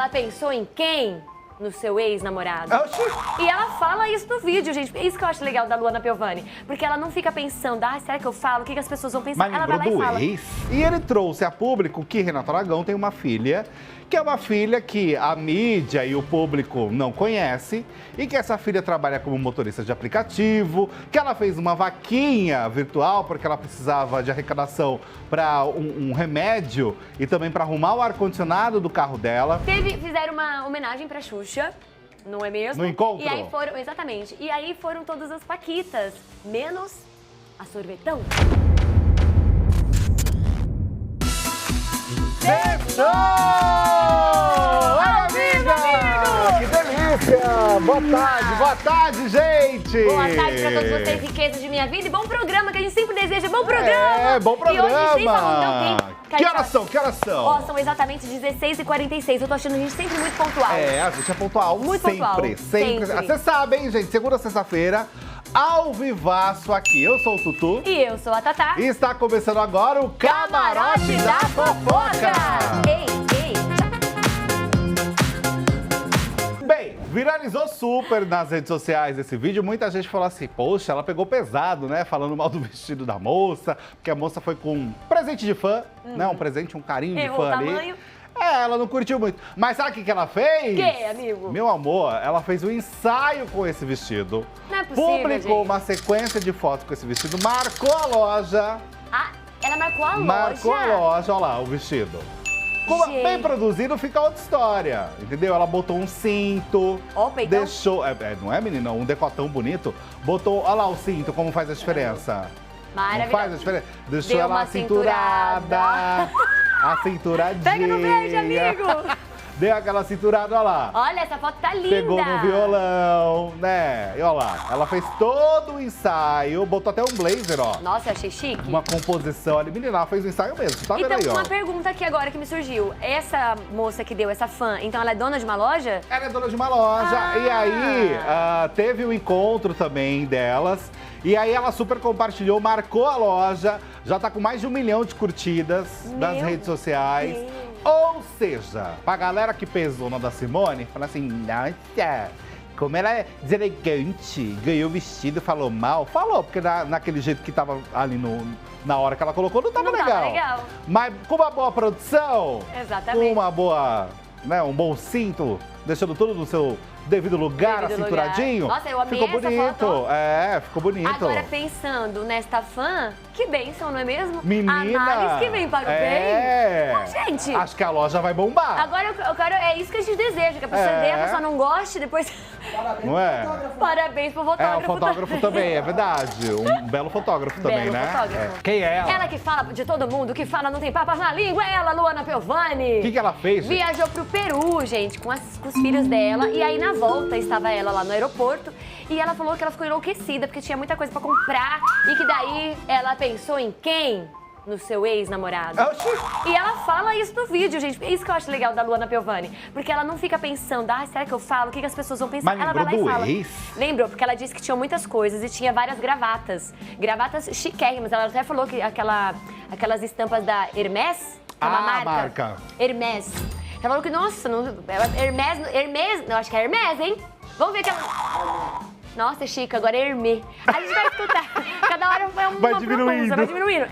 ela pensou em quem? No seu ex-namorado. E ela fala isso no vídeo, gente. É isso que eu acho legal da Luana Piovani. Porque ela não fica pensando, será que eu falo? O que as pessoas vão pensar? Mas ela vai lá e fala. ex? E ele trouxe a público que Renato Aragão tem uma filha, que é uma filha que a mídia e o público não conhece, e que essa filha trabalha como motorista de aplicativo, que ela fez uma vaquinha virtual porque ela precisava de arrecadação para um remédio e também para arrumar o ar-condicionado do carro dela. Fizeram uma homenagem pra Xuxa, não é mesmo? No encontro? E aí foram, exatamente. E aí foram todas as paquitas, menos a Sorvetão. Sextou! Amiga! Que delícia! Boa tarde, gente! Boa tarde pra todos vocês, riqueza de minha vida e bom programa, que a gente sempre deseja. Bom programa! Bom programa! E hoje a gente falando, não tem... Que horas são? Que horas são? Ó, são exatamente 16h46. Eu tô achando a gente sempre muito pontual. A gente é pontual Muito sempre, pontual. sempre. Vocês sabem, hein, gente? Segunda a sexta-feira, ao vivaço aqui. Eu sou o Tutu. E eu sou a Tatá. E está começando agora o Camarote da Fofoca. Ei. Bem, viralizou super nas redes sociais esse vídeo. Muita gente falou assim, poxa, ela pegou pesado, né? Falando mal do vestido da moça, porque a moça foi com um presente de fã, né? Um presente, um carinho de fã ali. Tamanho. Ela não curtiu muito. Mas sabe o que ela fez? O quê, amigo? Meu amor, ela fez um ensaio com esse vestido. Não é possível, Publicou gente. uma sequência de fotos com esse vestido, marcou a loja. Ah, ela marcou a loja? Marcou a loja, olha lá, o vestido. Como Gente. bem produzido, fica outra história, entendeu? Ela botou um cinto, Ó, o peitão. deixou, não é, menina? Um decotão bonito. Botou, olha lá o cinto, como faz a diferença. Não Maravilhoso. faz a diferença? Deixou Deu ela uma cinturada. A cinturadinha. Pega no beijo, amigo. Deu aquela cinturada, olha lá. Olha, essa foto tá linda. Pegou no violão, né? E olha lá, ela fez todo o ensaio, botou até um blazer, ó. Nossa, eu achei chique. Uma composição ali. Menina, ela fez o ensaio mesmo, tá vendo Então, aí, ó? uma pergunta aqui agora que me surgiu. Essa moça que deu, essa fã, então ela é dona de uma loja? Ela é dona de uma loja. Ah. E aí, teve o encontro também delas. E aí ela super compartilhou, marcou a loja. Já tá com mais de 1 milhão de curtidas nas Meu redes sociais. Deus. Ou seja, pra galera que pesou na da Simone, fala assim, nossa, como ela é deselegante, ganhou o vestido, falou mal. Falou, porque naquele jeito que tava ali na hora que ela colocou, não tava Não legal. tava legal. Mas com uma boa produção, Exatamente. com uma boa, né, um bom cinto, deixando tudo no seu devido lugar, Devido cinturadinho. lugar. Nossa, eu amei ficou essa bonito. foto. Ficou bonito. Agora, pensando nesta fã, que bênção, não é mesmo? Menina. Análise que vem para o é. bem. Ah, gente. Acho que a loja vai bombar. Agora eu quero, é isso que a gente deseja, que a pessoa dê, a pessoa não goste, depois... Não é? Parabéns pro É, fotógrafo. o fotógrafo também, é verdade. Um belo fotógrafo também, Belo né? fotógrafo. É. Quem é ela? Ela que fala de todo mundo, que fala não tem papas na língua, é ela, Luana Piovani. O que ela fez, gente? Viajou pro Peru, gente, com os filhos dela. E aí, na volta, estava ela lá no aeroporto. E ela falou que ela ficou enlouquecida, porque tinha muita coisa pra comprar. E que daí, ela pensou em quem? No seu ex-namorado. E ela fala isso no vídeo, gente. É isso que eu acho legal da Luana Piovani. Porque ela não fica pensando, será que eu falo? O que as pessoas vão pensar? Mas Ela vai lá e lembrou do fala. ex? Lembrou, porque ela disse que tinha muitas coisas e tinha várias gravatas. Gravatas chiquérrimas. Ela até falou que aquelas estampas da Hermès, que é uma marca. Hermès. Ela falou que, nossa, Hermès, não, acho que é Hermès, hein? Vamos ver que ela... Nossa, é chique, agora é Hermê. A gente vai escutar. Cada hora é uma Vai diminuindo. Vai diminuindo.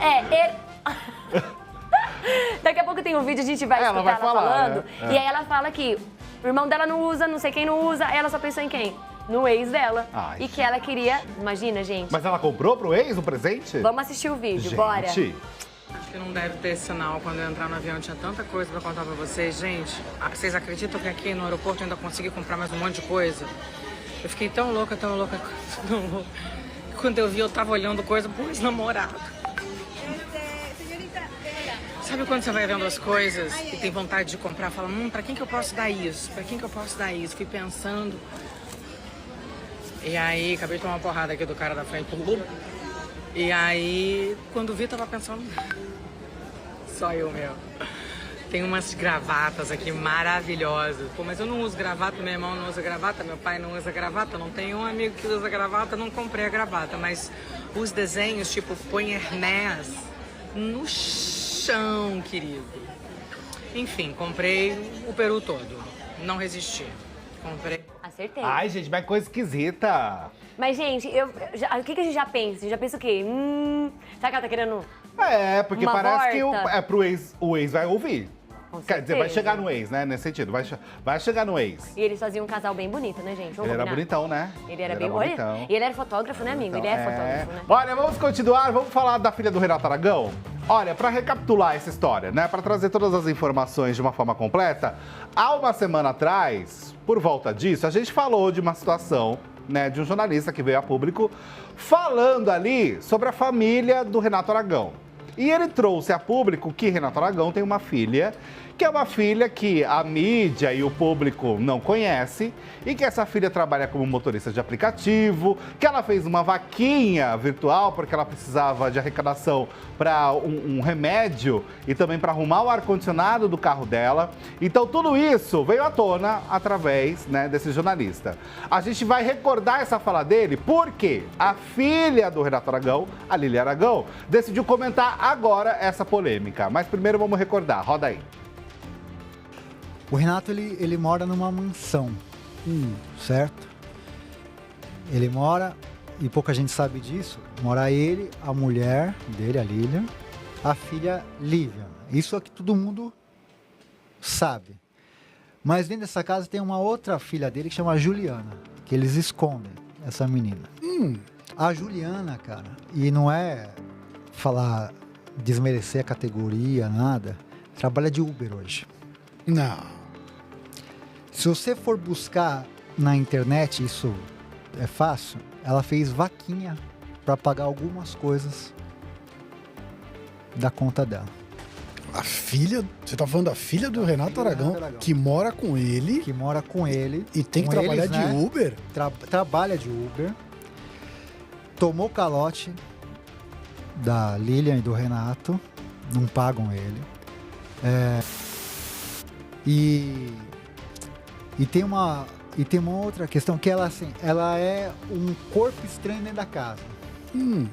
Daqui a pouco tem um vídeo, a gente vai escutar vai ela falar, falando. né? E aí ela fala que o irmão dela não usa, não sei quem não usa. Aí ela só pensou em quem? No ex dela. Ai, e que ela queria... Imagina, gente. Mas ela comprou pro ex o presente? Vamos assistir o vídeo, Gente. bora. Acho que não deve ter sinal. Quando eu entrar no avião, tinha tanta coisa pra contar pra vocês. Gente, vocês acreditam que aqui no aeroporto eu ainda consegui comprar mais um monte de coisa? Eu fiquei tão louca, tão louca. Quando eu vi, eu tava olhando coisa pro ex-namorado. Sabe quando você vai vendo as coisas e tem vontade de comprar? Fala, pra quem que eu posso dar isso? Pra quem que eu posso dar isso? Fui pensando. E aí, acabei de tomar uma porrada aqui do cara da frente. E aí, quando vi, tava pensando... Só eu, meu. Tem umas gravatas aqui maravilhosas. Pô, mas eu não uso gravata, meu irmão não usa gravata, meu pai não usa gravata, não tenho um amigo que usa gravata, não comprei a gravata. Mas os desenhos, tipo, põe Hermès no chão, querido. Enfim, comprei o peru todo. Não resisti. Comprei. Acertei. Ai, gente, mas coisa esquisita. Mas, gente, o que a gente já pensa? A gente já pensa o quê? Será que ela tá querendo É, porque uma parece que volta? pro ex, o ex vai ouvir. Com Quer dizer, vai certeza. chegar no ex, né? Nesse sentido. Vai chegar no ex. E eles faziam um casal bem bonito, né, gente? Vamos Ele era combinar? bonitão, né? Ele era bem bonitão. bonitão. E ele era fotógrafo, né, amigo? Ele é fotógrafo, né? Olha, vamos continuar, vamos falar da filha do Renato Aragão? Olha, para recapitular essa história, né, para trazer todas as informações de uma forma completa, há uma semana atrás, por volta disso, a gente falou de uma situação, né, de um jornalista que veio a público falando ali sobre a família do Renato Aragão. E ele trouxe a público que Renato Aragão tem uma filha, que é uma filha que a mídia e o público não conhece, e que essa filha trabalha como motorista de aplicativo, que ela fez uma vaquinha virtual porque ela precisava de arrecadação para um remédio e também para arrumar o ar-condicionado do carro dela. Então tudo isso veio à tona através, né, desse jornalista. A gente vai recordar essa fala dele porque a filha do Renato Aragão, a Lília Aragão, decidiu comentar agora essa polêmica. Mas primeiro vamos recordar, roda aí. O Renato, ele mora numa mansão, certo? Ele mora, e pouca gente sabe disso, mora ele, a mulher dele, a Lilian, a filha Lívia. Isso é que todo mundo sabe. Mas dentro dessa casa tem uma outra filha dele que chama Juliana, que eles escondem, essa menina. A Juliana, cara, e não é desmerecer a categoria, nada, trabalha de Uber hoje. Não. Se você for buscar na internet, isso é fácil, ela fez vaquinha para pagar algumas coisas da conta dela. A filha, você tá falando da filha do Renato Aragão, que mora com ele. Que mora com ele. E tem que trabalhar eles, né? de Uber? Trabalha de Uber. Tomou calote da Lilian e do Renato. Não pagam ele. E tem uma outra questão que ela é um corpo estranho dentro da casa.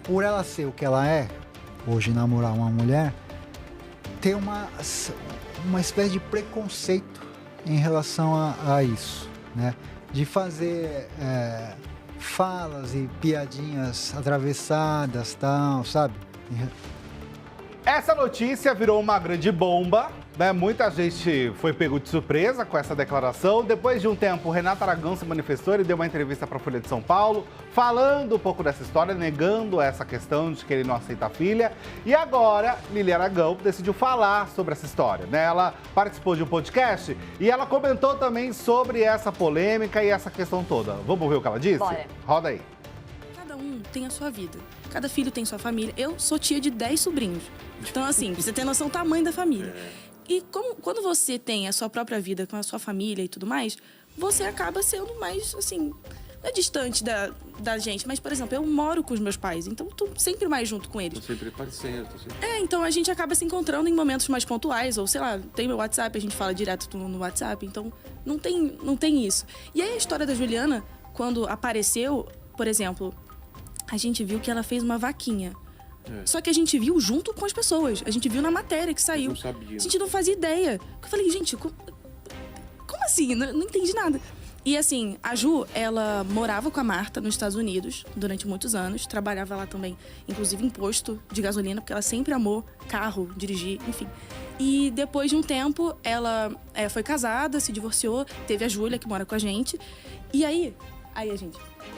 Por ela ser o que ela é, hoje namorar uma mulher, tem uma espécie de preconceito em relação a isso, né? De fazer falas e piadinhas atravessadas, tal, sabe? Essa notícia virou uma grande bomba, né? Muita gente foi pego de surpresa com essa declaração. Depois de um tempo, o Renato Aragão se manifestou, ele deu uma entrevista para a Folha de São Paulo, falando um pouco dessa história, negando essa questão de que ele não aceita a filha. E agora, Lília Aragão decidiu falar sobre essa história, né? Ela participou de um podcast e ela comentou também sobre essa polêmica e essa questão toda. Vamos ver o que ela disse? Bora. Roda aí. Cada um tem a sua vida. Cada filho tem sua família. Eu sou tia de 10 sobrinhos. Então, assim, pra você ter noção do tamanho da família. E quando você tem a sua própria vida com a sua família e tudo mais, você acaba sendo mais, assim, não é distante da gente. Mas, por exemplo, eu moro com os meus pais, então tô sempre mais junto com eles. Tô sempre parecendo, tô sempre... Então a gente acaba se encontrando em momentos mais pontuais, ou sei lá, tem meu WhatsApp, a gente fala direto no WhatsApp, então não tem isso. E aí a história da Juliana, quando apareceu, por exemplo, a gente viu que ela fez uma vaquinha. Só que a gente viu junto com as pessoas. A gente viu na matéria que saiu. Não sabia. A gente não fazia ideia. Eu falei, gente, como assim? Não entendi nada. E assim, a Ju, ela morava com a Marta nos Estados Unidos durante muitos anos. Trabalhava lá também, inclusive em posto de gasolina, porque ela sempre amou carro, dirigir, enfim. E depois de um tempo, ela foi casada, se divorciou. Teve a Júlia, que mora com a gente. E aí a gente,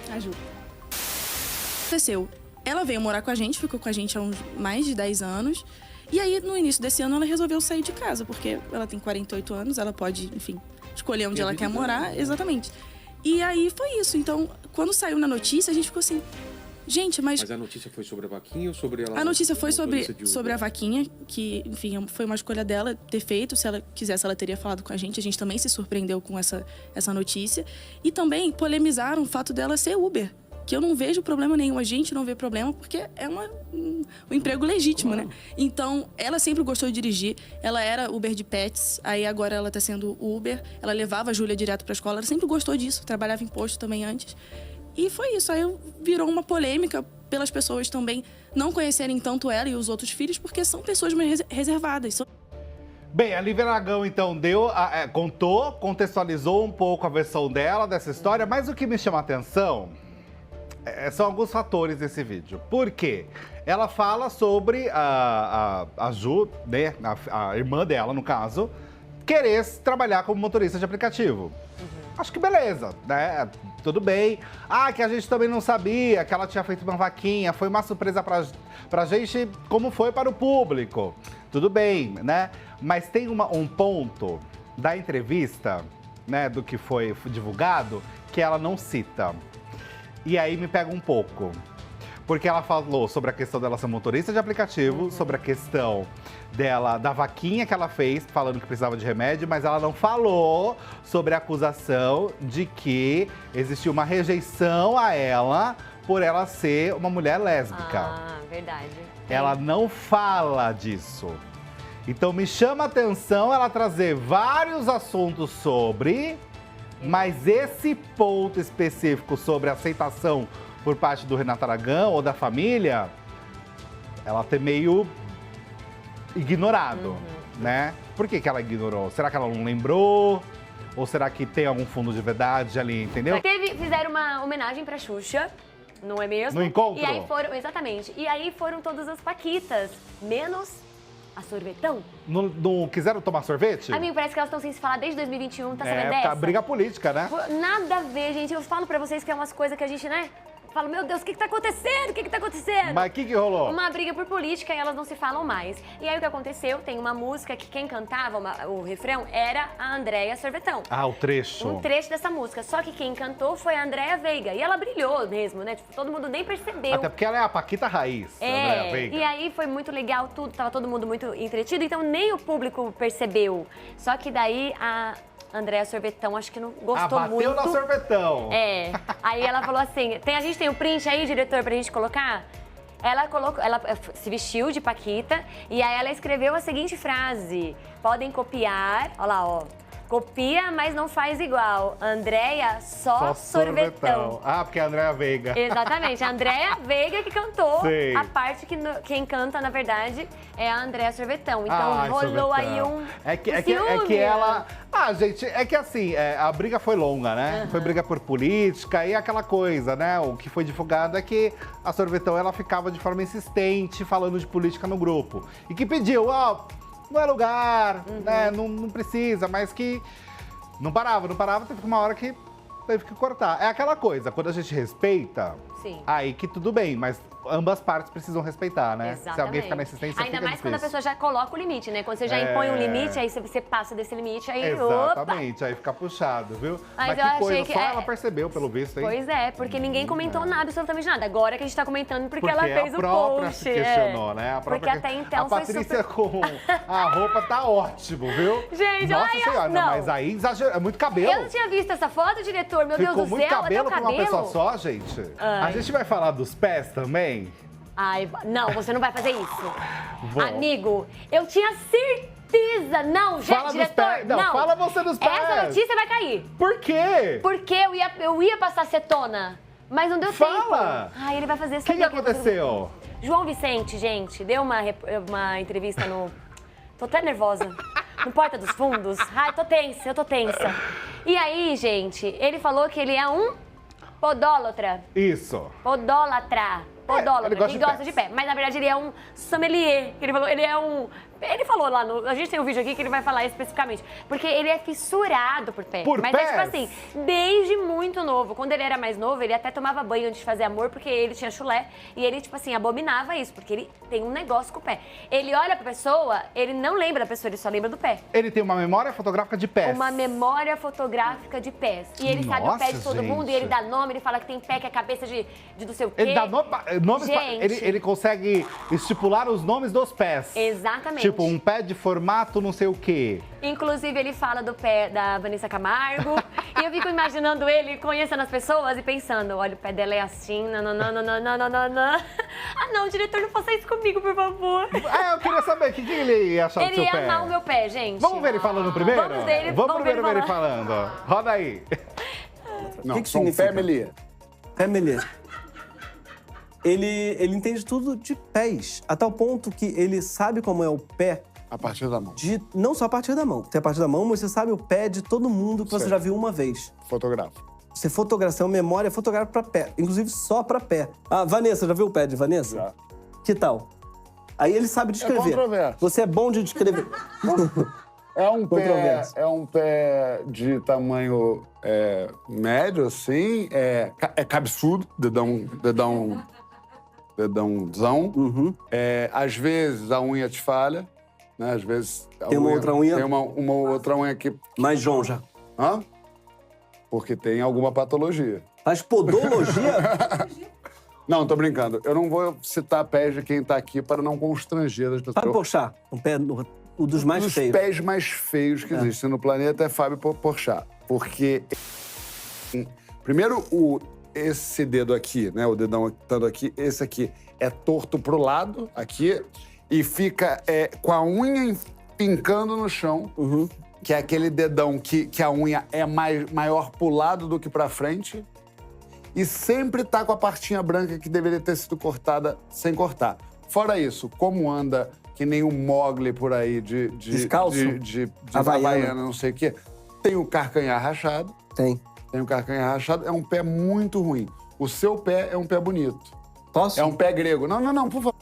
a Ju, aconteceu. Ela veio morar com a gente, ficou com a gente há mais de 10 anos. E aí, no início desse ano, ela resolveu sair de casa, porque ela tem 48 anos, ela pode, enfim, escolher onde ela quer morar. Exatamente. E aí foi isso. Então, quando saiu na notícia, a gente ficou assim, gente, mas a notícia foi sobre a vaquinha ou sobre ela? A notícia foi sobre a vaquinha, que, enfim, foi uma escolha dela ter feito. Se ela quisesse, ela teria falado com a gente. A gente também se surpreendeu com essa notícia. E também polemizaram o fato dela ser Uber. Que eu não vejo problema nenhum, a gente não vê problema, porque é um emprego legítimo, claro, né? Então, ela sempre gostou de dirigir, ela era Uber de pets, aí agora ela tá sendo Uber, ela levava a Júlia direto pra escola, ela sempre gostou disso, trabalhava em posto também antes. E foi isso, aí virou uma polêmica pelas pessoas também não conhecerem tanto ela e os outros filhos, porque são pessoas mais reservadas. Bem, a Lívia Aragão, então, contou, contextualizou um pouco a versão dela dessa história, mas o que me chama a atenção são alguns fatores desse vídeo. Por quê? Ela fala sobre a Ju, né, a irmã dela, no caso, querer trabalhar como motorista de aplicativo. Acho que beleza, né? Tudo bem. Que a gente também não sabia que ela tinha feito uma vaquinha. Foi uma surpresa pra gente, como foi para o público. Tudo bem, né? Mas tem um ponto da entrevista, né, do que foi divulgado, que ela não cita. E aí me pega um pouco. Porque ela falou sobre a questão dela ser motorista de aplicativo, sobre a questão dela, da vaquinha que ela fez, falando que precisava de remédio, mas ela não falou sobre a acusação de que existiu uma rejeição a ela por ela ser uma mulher lésbica. Verdade. Ela não fala disso. Então me chama a atenção ela trazer vários assuntos sobre, mas esse ponto específico sobre a aceitação por parte do Renato Aragão ou da família, ela ter meio ignorado, né? Por que ela ignorou? Será que ela não lembrou? Ou será que tem algum fundo de verdade ali, entendeu? Fizeram uma homenagem pra Xuxa, não é mesmo? No encontro? E aí foram, exatamente. E aí foram todas as paquitas, menos a Sorvetão. Não quiseram tomar sorvete? Amigo, parece que elas estão sem se falar desde 2021, tá sabendo É, dessa? tá briga política, né? Nada a ver, gente. Eu falo pra vocês que é umas coisas que a gente, né? Falo, meu Deus, o que tá acontecendo? O que tá acontecendo? Mas o que rolou? Uma briga por política e elas não se falam mais. E aí o que aconteceu? Tem uma música que quem cantava o refrão era a Andréia Sorvetão. O trecho. Um trecho dessa música. Só que quem cantou foi a Andréia Veiga. E ela brilhou mesmo, né? Tipo, todo mundo nem percebeu. Até porque ela é a Paquita Raiz, Andréia Veiga. E aí foi muito legal tudo, tava todo mundo muito entretido, então nem o público percebeu. Só que daí a Andréia Sorvetão, acho que não gostou muito. Bateu na Sorvetão. Aí ela falou assim, a gente tem o print aí, diretor, pra gente colocar? Ela se vestiu de Paquita e aí ela escreveu a seguinte frase: podem copiar, olha lá, ó. Copia, mas não faz igual. Andréia, só sorvetão. Porque é a Andréia Veiga. Exatamente, a Andréia Veiga que cantou. Sei. A parte que quem canta, na verdade, é a Andréia Sorvetão. Então rolou aí um É que ela... gente, é que assim, a briga foi longa, né? Foi briga por política e aquela coisa, né? O que foi divulgado é que a Sorvetão, ela ficava de forma insistente falando de política no grupo. E que pediu, não é lugar, né? Não precisa, mas que não parava, teve uma hora que teve que cortar. É aquela coisa, quando a gente respeita, Sim. aí que tudo bem, mas ambas partes precisam respeitar, né? Exatamente. Se alguém ficar na insistência, ainda fica mais difícil. quando a pessoa já coloca o limite, né? Quando você já impõe um limite, aí você passa desse limite, aí Exatamente, aí fica puxado, viu? Mas que eu achei coisa, que só ela percebeu, pelo visto, hein? Pois é, porque ninguém comentou nada, absolutamente nada. Agora que a gente tá comentando porque ela fez o a própria post. se questionou, né? A própria Porque até então a foi Patrícia super... com a roupa tá ótimo, viu? Gente, Nossa Senhora, não. Mas aí exagerou, é muito cabelo. Eu não tinha visto essa foto, diretor, meu Ficou Deus do muito céu, cabelo até o pra uma pessoa cabelo. só, gente. A gente vai falar dos pés também? Não, você não vai fazer isso. Vou. Amigo, eu tinha certeza. Não, gente, Fala diretor, dos pés. Não, fala você dos pés. Essa notícia vai cair. Por quê? Porque eu ia passar cetona, mas não deu Fala. tempo. Ele vai fazer O que aconteceu? João Vicente, gente, deu uma entrevista no... Tô até nervosa. No Porta dos Fundos. Eu tô tensa. E aí, gente, ele falou que ele é um podólatra. Isso. Podólatra. Ele gosta de pé. Mas na verdade ele é um sommelier. Ele falou, ele falou lá a gente tem um vídeo aqui que ele vai falar especificamente. Porque ele é fissurado por pé. Por Mas pés? é tipo assim, desde muito novo. Quando ele era mais novo, ele até tomava banho antes de fazer amor, porque ele tinha chulé. E ele, tipo assim, abominava isso, porque ele tem um negócio com o pé. Ele olha pra pessoa, ele não lembra da pessoa, ele só lembra do pé. Ele tem uma memória fotográfica de pés. Uma memória fotográfica de pés. E ele sabe o pé de todo mundo, e ele dá nome, ele fala que tem pé que é cabeça de não sei o quê. Ele dá nomes ele consegue estipular os nomes dos pés. Exatamente. Tipo, um pé de formato não sei o quê. Inclusive, ele fala do pé da Vanessa Camargo. E eu fico imaginando ele conhecendo as pessoas e pensando, olha, o pé dela é assim, nananana. Não, diretor, não faça isso comigo, por favor. Eu queria saber, o que ele ia achar do seu pé? Ele ia amar o meu pé, gente. Vamos ver ele falando primeiro? Vamos primeiro ver ele falando. Roda aí. O que significa? Family. Ele entende tudo de pés, a tal ponto que ele sabe como é o pé A partir da mão. Não só a partir da mão. Tem a partir da mão, mas você sabe o pé de todo mundo que você já viu uma vez. Fotografa. Você fotografa, é uma memória fotográfica pra pé. Inclusive só pra pé. Ah, Vanessa, já viu o pé de Vanessa? Já. Que tal? Aí ele sabe descrever. É controverso. Você é bom de descrever. É um pé de tamanho médio, assim. É cabeçudo, dedãozão. Às vezes a unha te falha, né? Às vezes tem uma outra unha? Tem uma outra unha aqui. Mais jonja. Hã? Porque tem alguma patologia. Faz podologia? Não, tô brincando. Eu não vou citar pés de quem tá aqui para não constranger as pessoas. Fábio Porchat, um pé dos mais feios. Os pés mais feios que existem no planeta é Fábio Porchat. Porque, primeiro, esse dedo aqui, né? O dedão estando aqui, esse aqui é torto pro lado, aqui, e fica com a unha pincando no chão, que é aquele dedão que a unha é maior pro lado do que pra frente. E sempre tá com a partinha branca que deveria ter sido cortada sem cortar. Fora isso, como anda que nem um Mogli por aí descalço? de Havaiana, não sei o quê, tem o carcanhar rachado. Tem o carcanhar rachado, é um pé muito ruim. O seu pé é um pé bonito. Posso? É um pé grego. Não, por favor.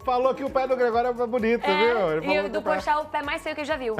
Falou que o pé do Gregório é bonito, viu? Ele E falou o do Porchat, o pé mais feio que ele já viu.